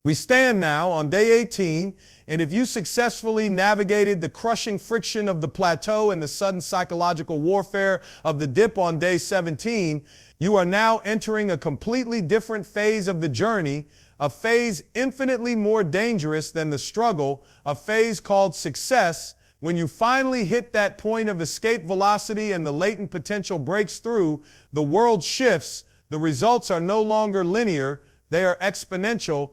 We stand now on day 18, and if you successfully navigated the crushing friction of the plateau and the sudden psychological warfare of the dip on day 17, you are now entering a completely different phase of the journey, a phase infinitely more dangerous than the struggle, a phase called success. When you finally hit that point of escape velocity and the latent potential breaks through, the world shifts. The results are no longer linear, they are exponential.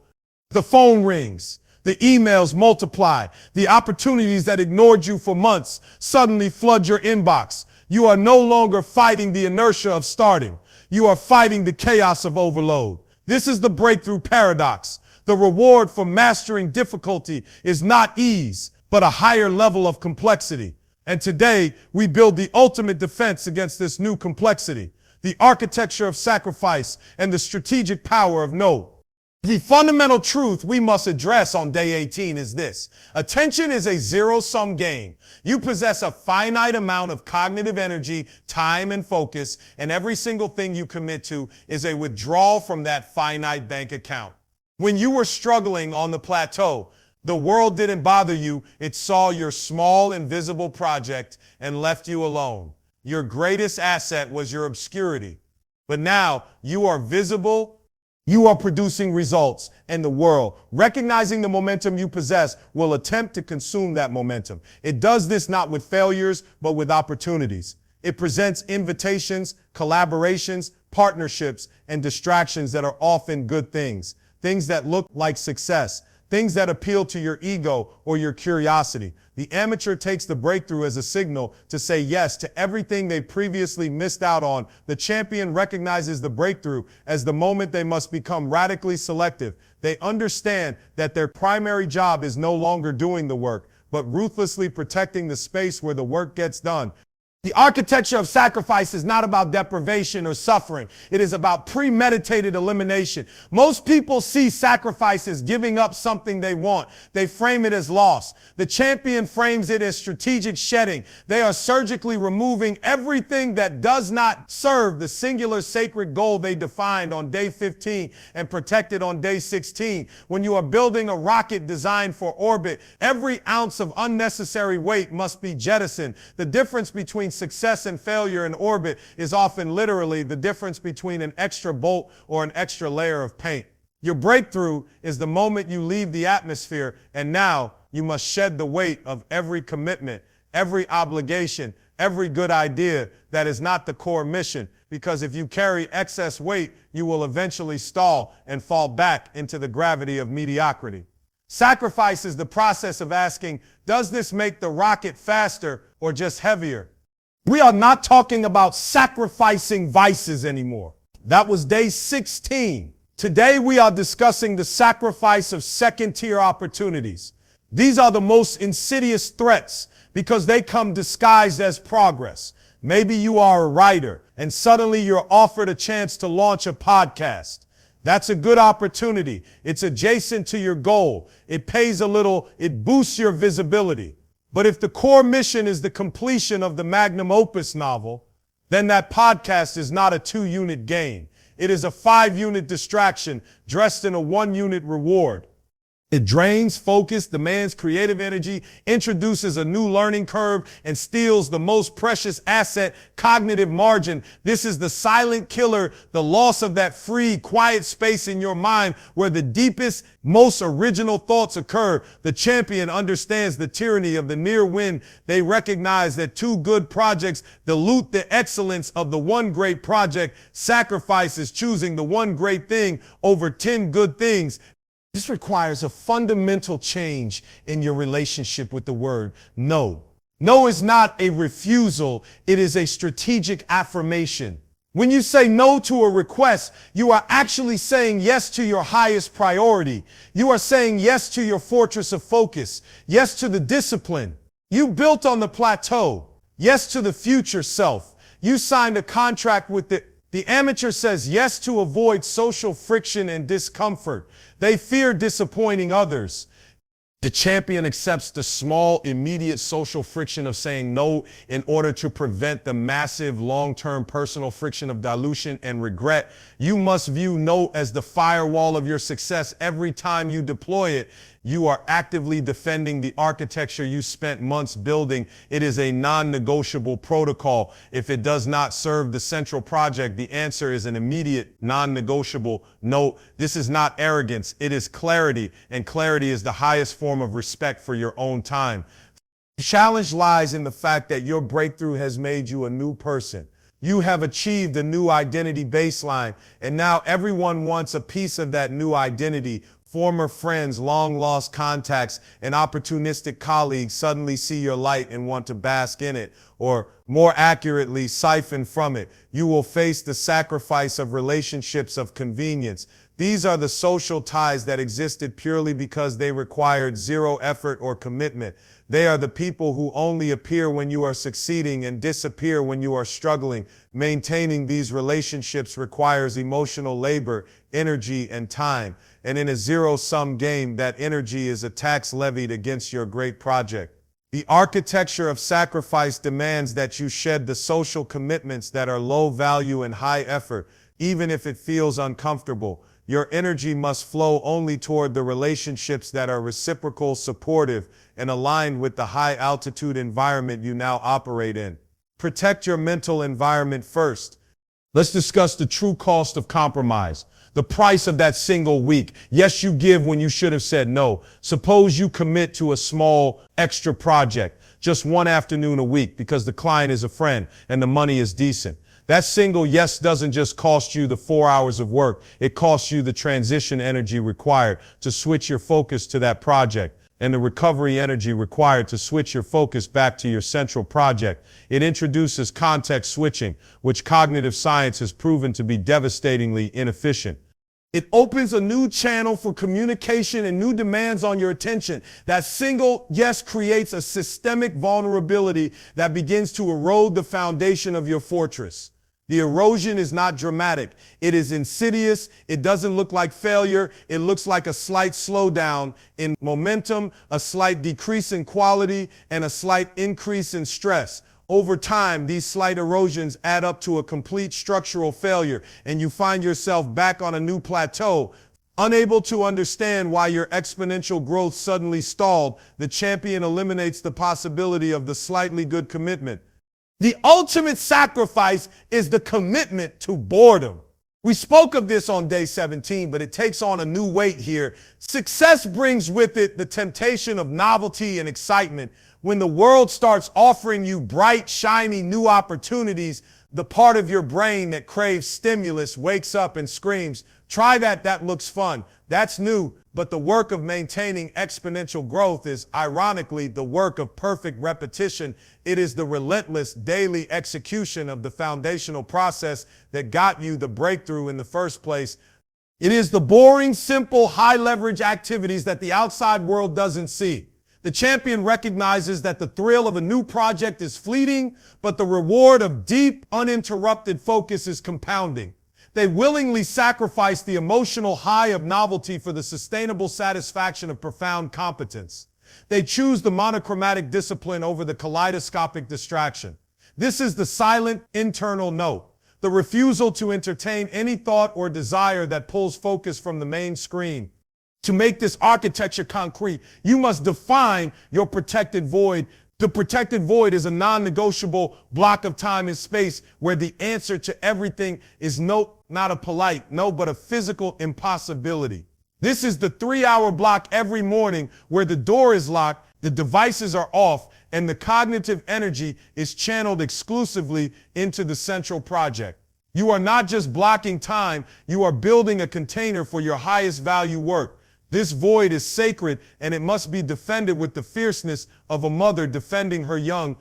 The phone rings, the emails multiply, the opportunities that ignored you for months suddenly flood your inbox. You are no longer fighting the inertia of starting. You are fighting the chaos of overload. This is the breakthrough paradox. The reward for mastering difficulty is not ease, but a higher level of complexity. And today, we build the ultimate defense against this new complexity, the architecture of sacrifice and the strategic power of no. The fundamental truth we must address on day 18 is this. Attention is a zero-sum game. You possess a finite amount of cognitive energy, time, and focus, and every single thing you commit to is a withdrawal from that finite bank account. When you were struggling on the plateau, the world didn't bother you. It saw your small, invisible project and left you alone. Your greatest asset was your obscurity. But now you are visible. You are producing results, and the world, recognizing the momentum you possess, will attempt to consume that momentum. It does this not with failures, but with opportunities. It presents invitations, collaborations, partnerships, and distractions that are often good things, things that look like success, things that appeal to your ego or your curiosity. The amateur takes the breakthrough as a signal to say yes to everything they previously missed out on. The champion recognizes the breakthrough as the moment they must become radically selective. They understand that their primary job is no longer doing the work, but ruthlessly protecting the space where the work gets done. The architecture of sacrifice is not about deprivation or suffering. It is about premeditated elimination. Most people see sacrifice as giving up something they want. They frame it as loss. The champion frames it as strategic shedding. They are surgically removing everything that does not serve the singular sacred goal they defined on day 15 and protected on day 16. When you are building a rocket designed for orbit, every ounce of unnecessary weight must be jettisoned. The difference between success and failure in orbit is often literally the difference between an extra bolt or an extra layer of paint. Your breakthrough is the moment you leave the atmosphere, and now you must shed the weight of every commitment, every obligation, every good idea that is not the core mission, because if you carry excess weight, you will eventually stall and fall back into the gravity of mediocrity. Sacrifice is the process of asking, does this make the rocket faster or just heavier? We are not talking about sacrificing vices anymore. That was day 16. Today we are discussing the sacrifice of second-tier opportunities. These are the most insidious threats because they come disguised as progress. Maybe you are a writer and suddenly you're offered a chance to launch a podcast. That's a good opportunity. It's adjacent to your goal. It pays a little. It boosts your visibility. But if the core mission is the completion of the magnum opus novel, then that podcast is not a 2-unit gain. It is a 5-unit distraction dressed in a 1-unit reward. It drains focus, demands creative energy, introduces a new learning curve, and steals the most precious asset, cognitive margin. This is the silent killer, the loss of that free, quiet space in your mind where the deepest, most original thoughts occur. The champion understands the tyranny of the near win. They recognize that 2 good projects dilute the excellence of the 1 great project. Sacrifice is choosing the 1 great thing over 10 good things. This requires a fundamental change in your relationship with the word no. No is not a refusal. It is a strategic affirmation. When you say no to a request, you are actually saying yes to your highest priority. You are saying yes to your fortress of focus. Yes to the discipline you built on the plateau. Yes to the future self. You signed a contract with the amateur says yes to avoid social friction and discomfort. They fear disappointing others. The champion accepts the small, immediate social friction of saying no in order to prevent the massive, long-term personal friction of dilution and regret. You must view no as the firewall of your success. Every time you deploy it, you are actively defending the architecture you spent months building. It is a non-negotiable protocol. If it does not serve the central project, the answer is an immediate non-negotiable no. This is not arrogance, it is clarity, and clarity is the highest form of respect for your own time. The challenge lies in the fact that your breakthrough has made you a new person. You have achieved a new identity baseline, and now everyone wants a piece of that new identity. Former friends, long-lost contacts, and opportunistic colleagues suddenly see your light and want to bask in it, or more accurately, siphon from it. You will face the sacrifice of relationships of convenience. These are the social ties that existed purely because they required zero effort or commitment. They are the people who only appear when you are succeeding and disappear when you are struggling. Maintaining these relationships requires emotional labor, energy, and time. And in a zero-sum game, that energy is a tax levied against your great project. The architecture of sacrifice demands that you shed the social commitments that are low value and high effort, even if it feels uncomfortable. Your energy must flow only toward the relationships that are reciprocal, supportive, and aligned with the high-altitude environment you now operate in. Protect your mental environment first. Let's discuss the true cost of compromise. The price of that single week. Yes, you give when you should have said no. Suppose you commit to a small extra project, just one afternoon a week because the client is a friend and the money is decent. That single yes doesn't just cost you the 4 hours of work. It costs you the transition energy required to switch your focus to that project, and the recovery energy required to switch your focus back to your central project. It introduces context switching, which cognitive science has proven to be devastatingly inefficient. It opens a new channel for communication and new demands on your attention. That single yes creates a systemic vulnerability that begins to erode the foundation of your fortress. The erosion is not dramatic. It is insidious. It doesn't look like failure. It looks like a slight slowdown in momentum, a slight decrease in quality, and a slight increase in stress. Over time, these slight erosions add up to a complete structural failure, and you find yourself back on a new plateau. Unable to understand why your exponential growth suddenly stalled, the champion eliminates the possibility of the slightly good commitment. The ultimate sacrifice is the commitment to boredom. We spoke of this on day 17, but it takes on a new weight here. Success brings with it the temptation of novelty and excitement. When the world starts offering you bright, shiny new opportunities, the part of your brain that craves stimulus wakes up and screams, "Try that, that looks fun." That's new, but the work of maintaining exponential growth is, ironically, the work of perfect repetition. It is the relentless daily execution of the foundational process that got you the breakthrough in the first place. It is the boring, simple, high-leverage activities that the outside world doesn't see. The champion recognizes that the thrill of a new project is fleeting, but the reward of deep, uninterrupted focus is compounding. They willingly sacrifice the emotional high of novelty for the sustainable satisfaction of profound competence. They choose the monochromatic discipline over the kaleidoscopic distraction. This is the silent internal no, the refusal to entertain any thought or desire that pulls focus from the main screen. To make this architecture concrete, you must define your protected void. The protected void is a non-negotiable block of time and space where the answer to everything is no, not a polite no, but a physical impossibility. This is the 3-hour block every morning where the door is locked, the devices are off, and the cognitive energy is channeled exclusively into the central project. You are not just blocking time, you are building a container for your highest value work. This void is sacred, and it must be defended with the fierceness of a mother defending her young.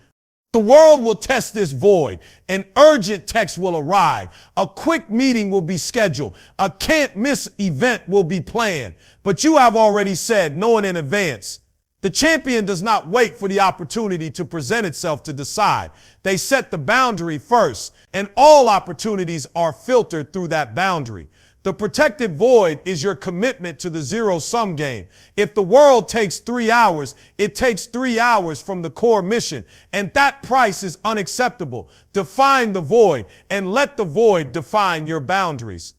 The world will test this void. An urgent text will arrive. A quick meeting will be scheduled. A can't-miss event will be planned. But you have already said no in advance. The champion does not wait for the opportunity to present itself to decide. They set the boundary first, and all opportunities are filtered through that boundary. The protected void is your commitment to the zero-sum game. If the world takes 3 hours, it takes 3 hours from the core mission, and that price is unacceptable. Define the void and let the void define your boundaries.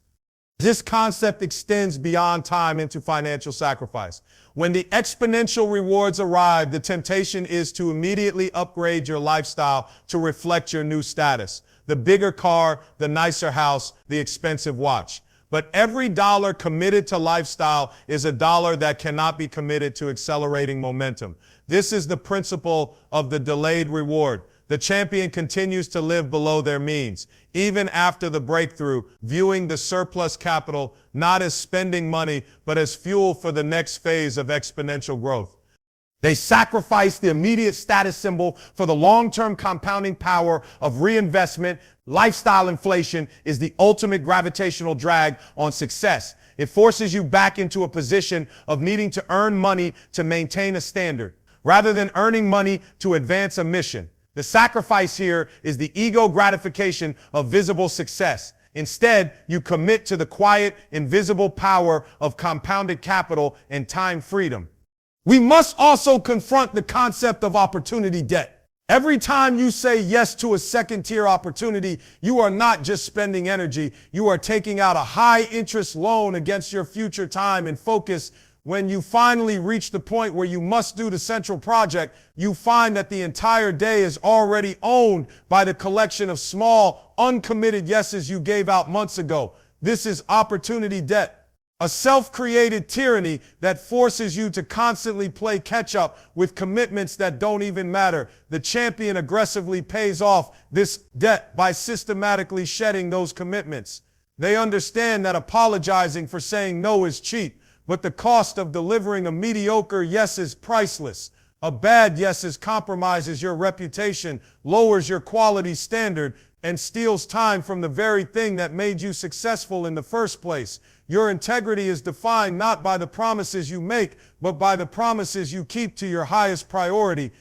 This concept extends beyond time into financial sacrifice. When the exponential rewards arrive, the temptation is to immediately upgrade your lifestyle to reflect your new status. The bigger car, the nicer house, the expensive watch. But every dollar committed to lifestyle is a dollar that cannot be committed to accelerating momentum. This is the principle of the delayed reward. The champion continues to live below their means, even after the breakthrough, viewing the surplus capital not as spending money, but as fuel for the next phase of exponential growth. They sacrifice the immediate status symbol for the long-term compounding power of reinvestment. Lifestyle inflation is the ultimate gravitational drag on success. It forces you back into a position of needing to earn money to maintain a standard, rather than earning money to advance a mission. The sacrifice here is the ego gratification of visible success. Instead, you commit to the quiet, invisible power of compounded capital and time freedom. We must also confront the concept of opportunity debt. Every time you say yes to a second-tier opportunity, you are not just spending energy, you are taking out a high-interest loan against your future time and focus. When you finally reach the point where you must do the central project, you find that the entire day is already owned by the collection of small, uncommitted yeses you gave out months ago. This is opportunity debt, a self-created tyranny that forces you to constantly play catch-up with commitments that don't even matter. The champion aggressively pays off this debt by systematically shedding those commitments. They understand that apologizing for saying no is cheap, but the cost of delivering a mediocre yes is priceless. A bad yes compromises your reputation, lowers your quality standard, and steals time from the very thing that made you successful in the first place. Your integrity is defined not by the promises you make, but by the promises you keep to your highest priority.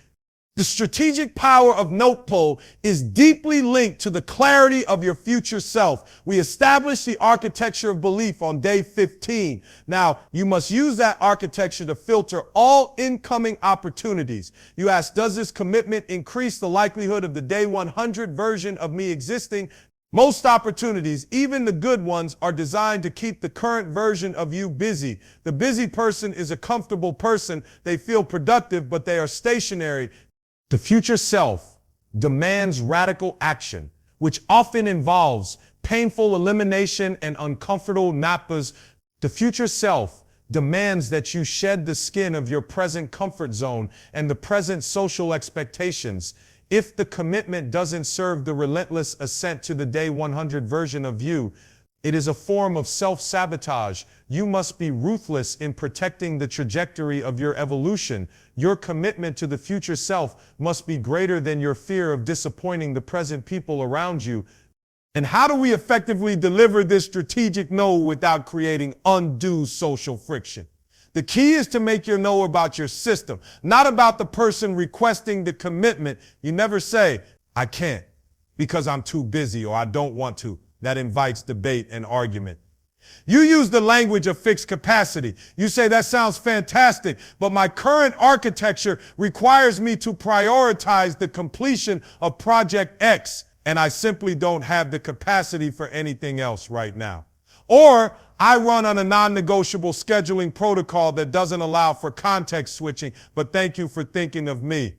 The strategic power of note pull is deeply linked to the clarity of your future self. We established the architecture of belief on day 15. Now, you must use that architecture to filter all incoming opportunities. You ask, does this commitment increase the likelihood of the day 100 version of me existing? Most opportunities, even the good ones, are designed to keep the current version of you busy. The busy person is a comfortable person. They feel productive, but they are stationary. The future self demands radical action, which often involves painful elimination and uncomfortable nappas. The future self demands that you shed the skin of your present comfort zone and the present social expectations. If the commitment doesn't serve the relentless ascent to the day 100 version of you, it is a form of self-sabotage. You must be ruthless in protecting the trajectory of your evolution. Your commitment to the future self must be greater than your fear of disappointing the present people around you. And how do we effectively deliver this strategic no without creating undue social friction? The key is to make your no about your system, not about the person requesting the commitment. You never say, I can't because I'm too busy or I don't want to. That invites debate and argument. You use the language of fixed capacity. You say, that sounds fantastic, but my current architecture requires me to prioritize the completion of Project X, and I simply don't have the capacity for anything else right now. Or I run on a non-negotiable scheduling protocol that doesn't allow for context switching, but thank you for thinking of me.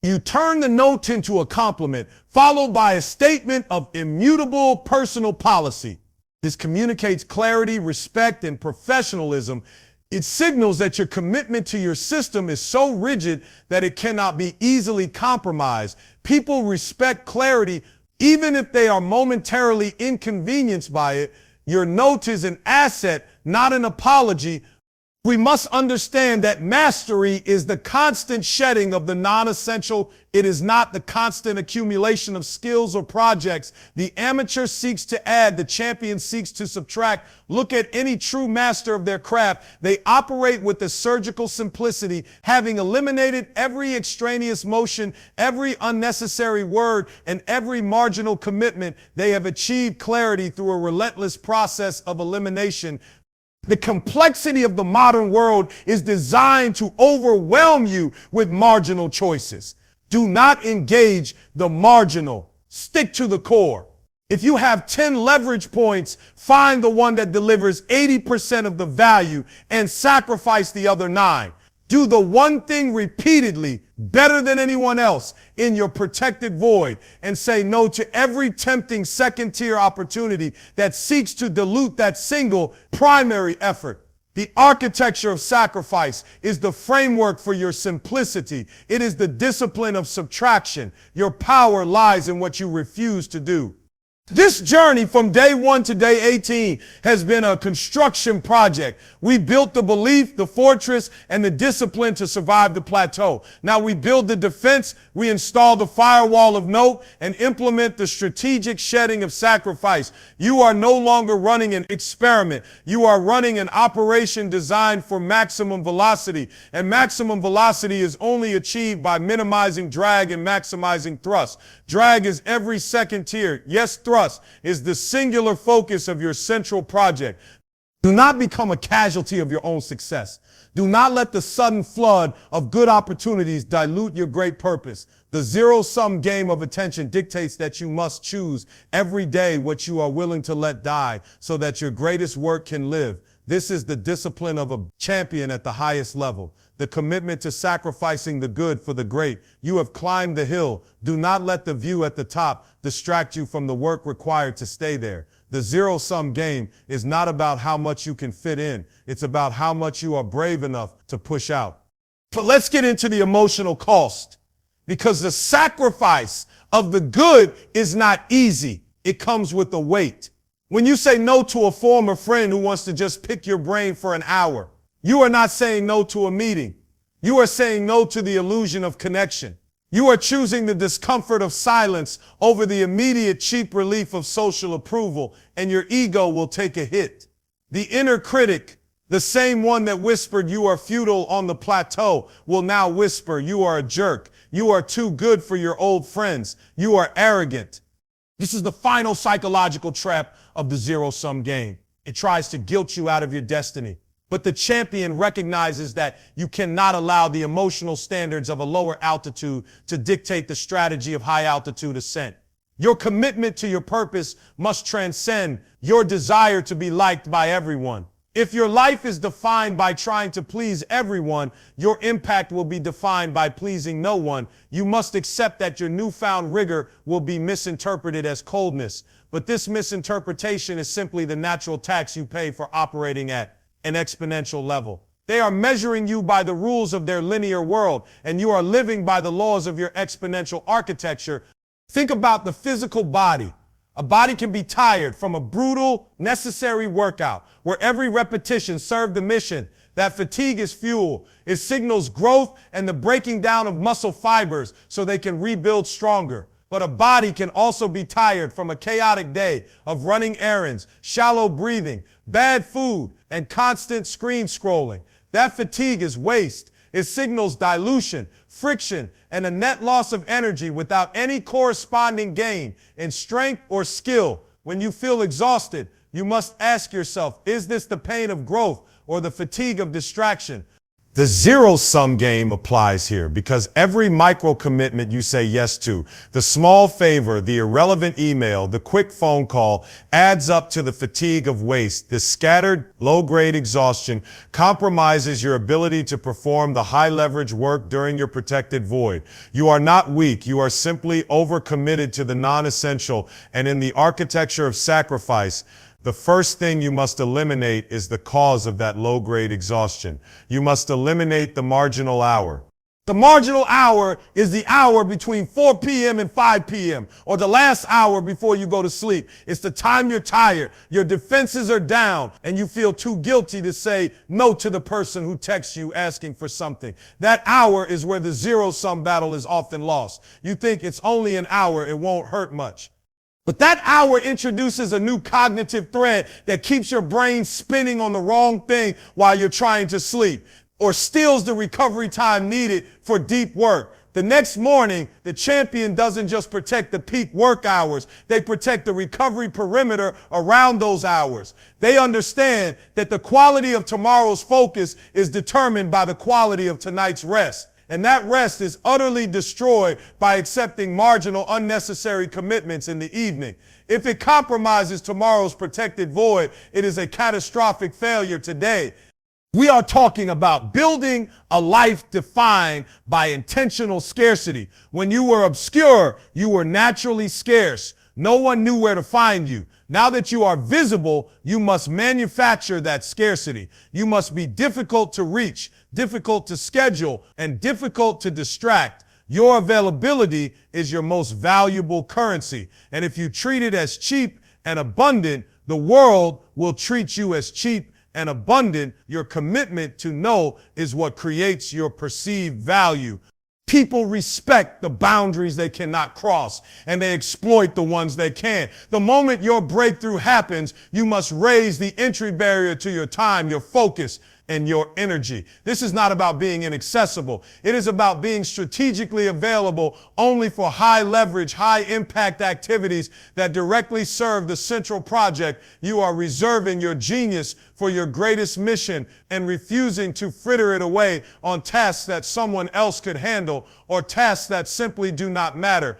You turn the note into a compliment, followed by a statement of immutable personal policy. This communicates clarity, respect, and professionalism. It signals that your commitment to your system is so rigid that it cannot be easily compromised. People respect clarity even if they are momentarily inconvenienced by it. Your note is an asset, not an apology. We must understand that mastery is the constant shedding of the non-essential. It is not the constant accumulation of skills or projects. The amateur seeks to add, the champion seeks to subtract. Look at any true master of their craft. They operate with a surgical simplicity, having eliminated every extraneous motion, every unnecessary word, and every marginal commitment. They have achieved clarity through a relentless process of elimination. The complexity of the modern world is designed to overwhelm you with marginal choices. Do not engage the marginal. Stick to the core. If you have 10 leverage points, find the one that delivers 80% of the value and sacrifice the other 9. Do the one thing repeatedly, better than anyone else, in your protected void, and say no to every tempting second-tier opportunity that seeks to dilute that single primary effort. The architecture of sacrifice is the framework for your simplicity. It is the discipline of subtraction. Your power lies in what you refuse to do. This journey from day 1 to day 18 has been a construction project. We built the belief, the fortress, and the discipline to survive the plateau. Now we build the defense, we install the firewall of note, and implement the strategic shedding of sacrifice. You are no longer running an experiment. You are running an operation designed for maximum velocity. And maximum velocity is only achieved by minimizing drag and maximizing thrust. Drag is every second tier. Yes, thrust is the singular focus of your central project. Do not become a casualty of your own success. Do not let the sudden flood of good opportunities dilute your great purpose. The zero-sum game of attention dictates that you must choose every day what you are willing to let die so that your greatest work can live. This is the discipline of a champion at the highest level. The commitment to sacrificing the good for the great. You have climbed the hill. Do not let the view at the top distract you from the work required to stay there. The zero-sum game is not about how much you can fit in. It's about how much you are brave enough to push out. But let's get into the emotional cost, because the sacrifice of the good is not easy. It comes with a weight. When you say no to a former friend who wants to just pick your brain for an hour, you are not saying no to a meeting. You are saying no to the illusion of connection. You are choosing the discomfort of silence over the immediate cheap relief of social approval, and your ego will take a hit. The inner critic, the same one that whispered you are futile on the plateau, will now whisper you are a jerk. You are too good for your old friends. You are arrogant. This is the final psychological trap of the zero-sum game. It tries to guilt you out of your destiny. But the champion recognizes that you cannot allow the emotional standards of a lower altitude to dictate the strategy of high altitude ascent. Your commitment to your purpose must transcend your desire to be liked by everyone. If your life is defined by trying to please everyone, your impact will be defined by pleasing no one. You must accept that your newfound rigor will be misinterpreted as coldness. But this misinterpretation is simply the natural tax you pay for operating at an exponential level. They are measuring you by the rules of their linear world, and you are living by the laws of your exponential architecture. Think about the physical body. A body can be tired from a brutal, necessary workout where every repetition served the mission. That fatigue is fuel. It signals growth and the breaking down of muscle fibers so they can rebuild stronger. But a body can also be tired from a chaotic day of running errands, shallow breathing, bad food, and constant screen scrolling. That fatigue is waste. It signals dilution, friction, and a net loss of energy without any corresponding gain in strength or skill. When you feel exhausted, you must ask yourself, is this the pain of growth or the fatigue of distraction? The zero-sum game applies here because every micro-commitment you say yes to, the small favor, the irrelevant email, the quick phone call, adds up to the fatigue of waste. This scattered, low-grade exhaustion compromises your ability to perform the high-leverage work during your protected void. You are not weak. You are simply overcommitted to the non-essential, and in the architecture of sacrifice, the first thing you must eliminate is the cause of that low-grade exhaustion. You must eliminate the marginal hour. The marginal hour is the hour between 4 p.m. and 5 p.m. or the last hour before you go to sleep. It's the time you're tired, your defenses are down, and you feel too guilty to say no to the person who texts you asking for something. That hour is where the zero-sum battle is often lost. You think it's only an hour, it won't hurt much. But that hour introduces a new cognitive thread that keeps your brain spinning on the wrong thing while you're trying to sleep, or steals the recovery time needed for deep work. The next morning, the champion doesn't just protect the peak work hours, they protect the recovery perimeter around those hours. They understand that the quality of tomorrow's focus is determined by the quality of tonight's rest. And that rest is utterly destroyed by accepting marginal, unnecessary commitments in the evening. If it compromises tomorrow's protected void, it is a catastrophic failure today. We are talking about building a life defined by intentional scarcity. When you were obscure, you were naturally scarce. No one knew where to find you. Now that you are visible, you must manufacture that scarcity. You must be difficult to reach, difficult to schedule, and difficult to distract. Your availability is your most valuable currency. And if you treat it as cheap and abundant, the world will treat you as cheap and abundant. Your commitment to no is what creates your perceived value. People respect the boundaries they cannot cross, and they exploit the ones they can. The moment your breakthrough happens, you must raise the entry barrier to your time, your focus, and your energy. This is not about being inaccessible. It is about being strategically available only for high leverage, high impact activities that directly serve the central project. You are reserving your genius for your greatest mission and refusing to fritter it away on tasks that someone else could handle or tasks that simply do not matter.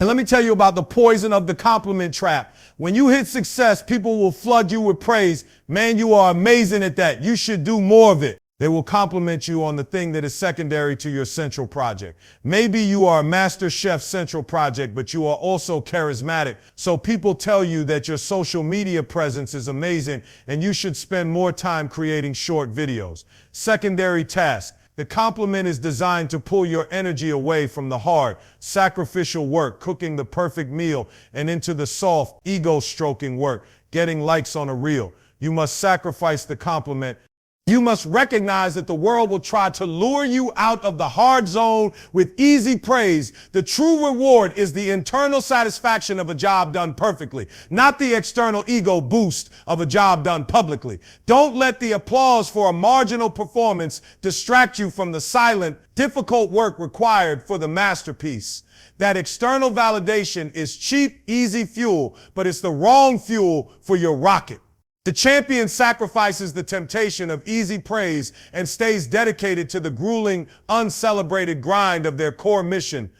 And let me tell you about the poison of the compliment trap. When you hit success, people will flood you with praise. Man, you are amazing at that. You should do more of it. They will compliment you on the thing that is secondary to your central project. Maybe you are a master chef central project, but you are also charismatic. So people tell you that your social media presence is amazing and you should spend more time creating short videos. Secondary task. The compliment is designed to pull your energy away from the hard, sacrificial work, cooking the perfect meal, and into the soft, ego-stroking work, getting likes on a reel. You must sacrifice the compliment. You must recognize that the world will try to lure you out of the hard zone with easy praise. The true reward is the internal satisfaction of a job done perfectly, not the external ego boost of a job done publicly. Don't let the applause for a marginal performance distract you from the silent, difficult work required for the masterpiece. That external validation is cheap, easy fuel, but it's the wrong fuel for your rocket. The champion sacrifices the temptation of easy praise and stays dedicated to the grueling, uncelebrated grind of their core mission.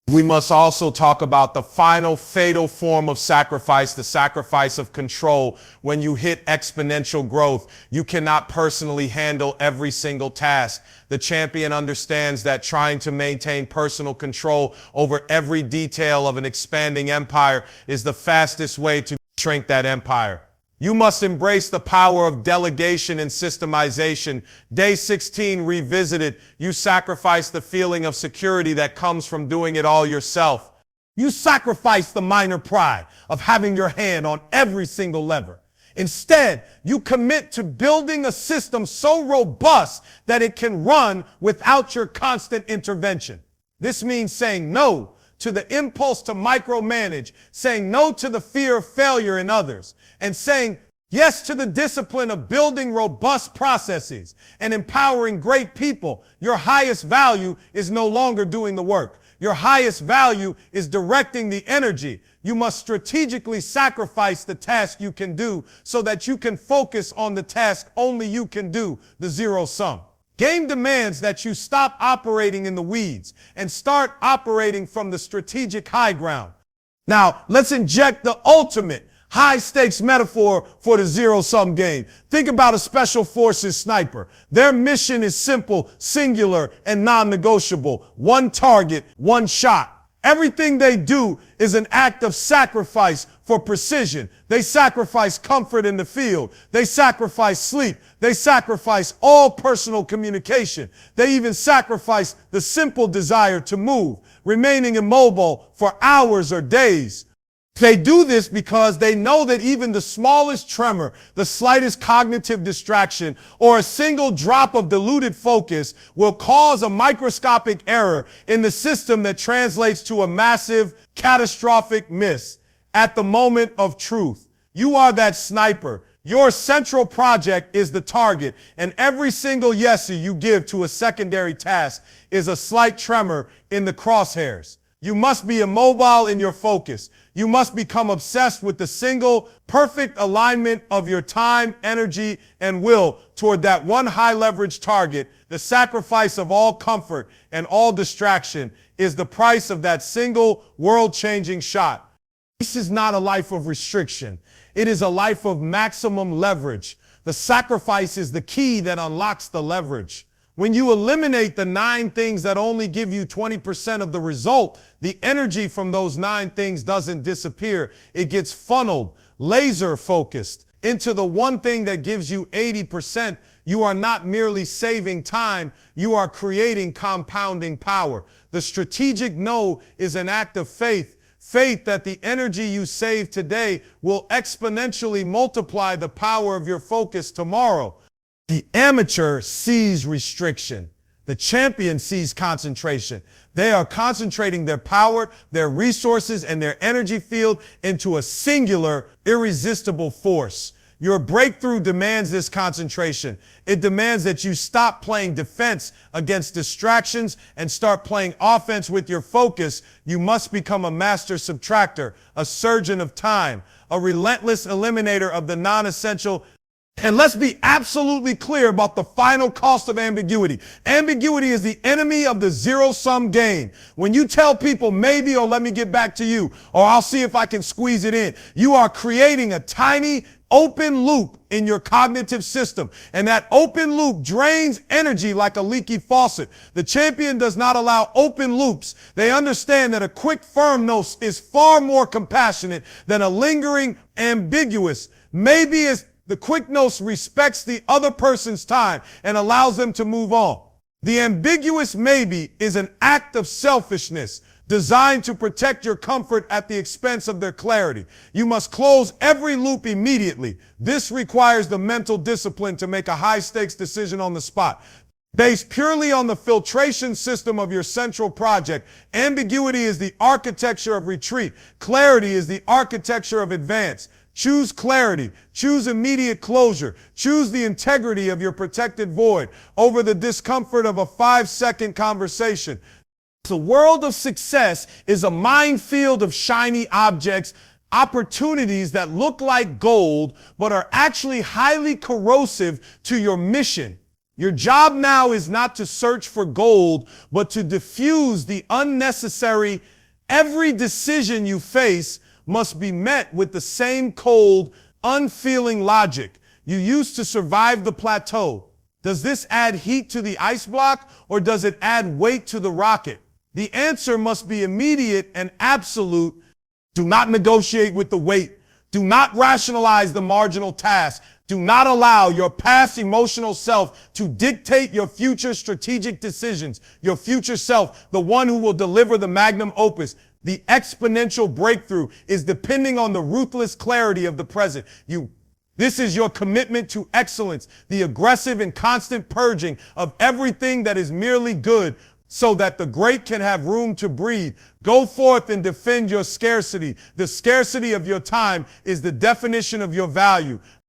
We must also talk about the final fatal form of sacrifice, the sacrifice of control. When you hit exponential growth, you cannot personally handle every single task. The champion understands that trying to maintain personal control over every detail of an expanding empire is the fastest way to shrink that empire. You must embrace the power of delegation and systemization. Day 16 revisited, you sacrifice the feeling of security that comes from doing it all yourself. You sacrifice the minor pride of having your hand on every single lever. Instead, you commit to building a system so robust that it can run without your constant intervention. This means saying no to the impulse to micromanage, saying no to the fear of failure in others, and saying yes to the discipline of building robust processes and empowering great people. Your highest value is no longer doing the work. Your highest value is directing the energy. You must strategically sacrifice the task you can do so that you can focus on the task only you can do, the zero sum. Game demands that you stop operating in the weeds and start operating from the strategic high ground. Now, let's inject the ultimate high-stakes metaphor for the zero-sum game. Think about a special forces sniper. Their mission is simple, singular, and non-negotiable. One target, one shot. Everything they do is an act of sacrifice for precision. They sacrifice comfort in the field. They sacrifice sleep. They sacrifice all personal communication. They even sacrifice the simple desire to move, remaining immobile for hours or days. They do this because they know that even the smallest tremor, the slightest cognitive distraction, or a single drop of diluted focus will cause a microscopic error in the system that translates to a massive, catastrophic miss at the moment of truth. You are that sniper. Your central project is the target, and every single yes you give to a secondary task is a slight tremor in the crosshairs. You must be immobile in your focus. You must become obsessed with the single perfect alignment of your time, energy, and will toward that one high leverage target. The sacrifice of all comfort and all distraction is the price of that single world-changing shot. This is not a life of restriction. It is a life of maximum leverage. The sacrifice is the key that unlocks the leverage. When you eliminate the 9 things that only give you 20% of the result, the energy from those 9 things doesn't disappear. It gets funneled, laser focused into the one thing that gives you 80%. You are not merely saving time, you are creating compounding power. The strategic no is an act of faith. Faith that the energy you save today will exponentially multiply the power of your focus tomorrow. The amateur sees restriction. The champion sees concentration. They are concentrating their power, their resources, and their energy field into a singular, irresistible force. Your breakthrough demands this concentration. It demands that you stop playing defense against distractions and start playing offense with your focus. You must become a master subtractor, a surgeon of time, a relentless eliminator of the non-essential. And let's be absolutely clear about the final cost of ambiguity. Ambiguity is the enemy of the zero-sum game. When you tell people maybe or let me get back to you or I'll see if I can squeeze it in, you are creating a tiny open loop in your cognitive system. And that open loop drains energy like a leaky faucet. The champion does not allow open loops. They understand that a quick, firm no is far more compassionate than a lingering, ambiguous maybe is. The quick no respects the other person's time and allows them to move on. The ambiguous maybe is an act of selfishness designed to protect your comfort at the expense of their clarity. You must close every loop immediately. This requires the mental discipline to make a high-stakes decision on the spot. Based purely on the filtration system of your central project, ambiguity is the architecture of retreat. Clarity is the architecture of advance. Choose clarity, choose immediate closure, choose the integrity of your protected void over the discomfort of a 5-second conversation. The world of success is a minefield of shiny objects, opportunities that look like gold, but are actually highly corrosive to your mission. Your job now is not to search for gold, but to diffuse the unnecessary. Every decision you face must be met with the same cold, unfeeling logic you used to survive the plateau. Does this add heat to the ice block or does it add weight to the rocket? The answer must be immediate and absolute. Do not negotiate with the weight. Do not rationalize the marginal task. Do not allow your past emotional self to dictate your future strategic decisions. Your future self, the one who will deliver the magnum opus. The exponential breakthrough is depending on the ruthless clarity of the present. This is your commitment to excellence, the aggressive and constant purging of everything that is merely good so that the great can have room to breathe. Go forth and defend your scarcity. The scarcity of your time is the definition of your value.